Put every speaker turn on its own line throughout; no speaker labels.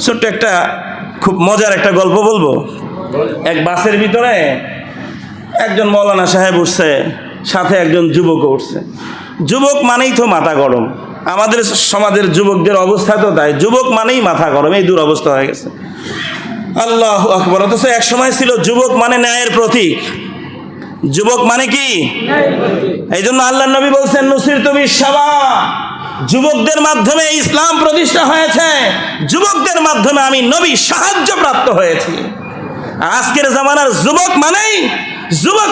ছোট্ট একটা খুব মজার একটা গল্প বলবো। এক বাসের ভিতরে একজন মৌলানা সাহেব উঠছে, সাথে একজন যুবকও উঠছে। যুবক মানেই তো মাথা গরম, আমাদের সমাজের যুবকদের অবস্থা তো তাই, যুবক মানেই মাথা গরম, এই দুরবস্থা হয়ে গেছে। আল্লাহু আকবার। অথচ এক সময় ছিল যুবক মানে ন্যায়ের প্রতীক। যুবক মানে কি? এই জন্য আল্লাহ নবী বলছেন নুসিরতু বিশ-শাবাব, যুবকদের মাধ্যমে ইসলাম প্রতিষ্ঠা হয়েছে, যুবকদের মাধ্যমে আমি নবী সাহায্য প্রাপ্ত হয়েছি। আজকের জামানার যুবক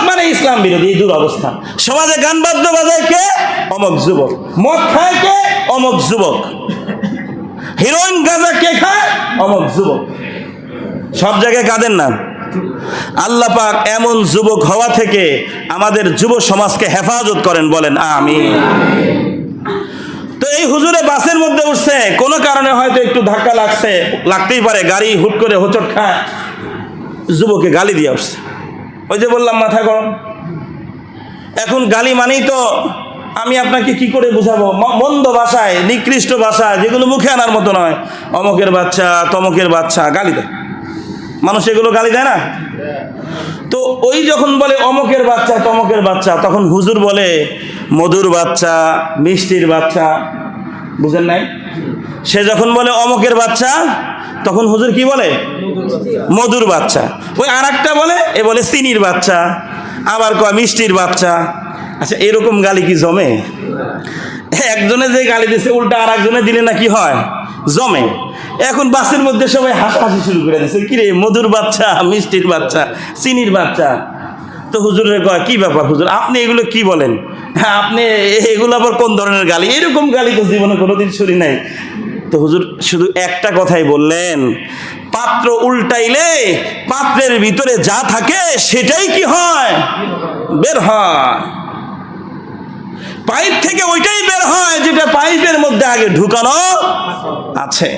মানে ইসলাম বিরোধী, এই দুরবস্থা। সমাজে গান বাদ্য বাজায় কে? অমুক যুবক। মদ খায় কে? অমুক যুবক। হিরোইন গাঁজা কে খায়? অমুক যুবক। সব জায়গায় কাঁদেন না। আল্লাহ পাক এমন যুবক হওয়া থেকে আমাদের যুব সমাজকে হেফাজত করেন, বলেন আমিন। তো এই হুজুরে বাসের মধ্যে উঠছে, কোনো কারণে হয়তো একটু ধাক্কা লাগতেই পারে, গাড়ি হুট করে হোঁচট খায়, যুবকে গালি দিয়ে উঠছে। ওই যে বললাম মাথা গরম। এখন গালি মানেই তো আমি আপনাকে কি করে বুঝাবো, মন্দ ভাষায়, নিকৃষ্ট ভাষা, যেগুলো মুখে আনার মতো নয়, অমকের বাচ্চা, তমকের বাচ্চা, গালি দেয় মানুষ, এগুলো গালি দেয় না? তো ওই যখন বলে অমকের বাচ্চা, তমকের বাচ্চা, তখন হুজুর বলে মধুর বাচ্চা, মিষ্টির বাচ্চা। বুঝেন নাই? সে যখন বলে অমকের বাচ্চা, তখন হুজুর কি বলে? মধুর বাচ্চা। ওই আর একটা বলে, এ বলে চিনির বাচ্চা, আবার কয় মিষ্টির বাচ্চা। আচ্ছা, এরকম গালি কি জমে? একজনে যে গালি দিচ্ছে উল্টা আর একজনে দিলে না কি হয়? জমে। এখন বাসের মধ্যে সবাই হাসাহাসি শুরু করে দিচ্ছে, কিরে মধুর বাচ্চা, মিষ্টির বাচ্চা, চিনির বাচ্চা। তো হুজুরের কয়, কি ব্যাপার হুজুর, আপনি এগুলো কি বলেন? হ্যাঁ, আপনি এগুলো আবার কোন ধরনের গালি? এরকম গালি তো জীবনে কোনোদিন শুনি নাই। তো হুজুর শুধু একটা কথাই বললেন, পাত্র উল্টাইলে পাত্রের ভিতরে যা থাকে সেটাই কি হয়? বের হয়। পাইপ থেকে ওইটাই বের হয় যেটা পাইপের মধ্যে আগে ঢুকানো আছে।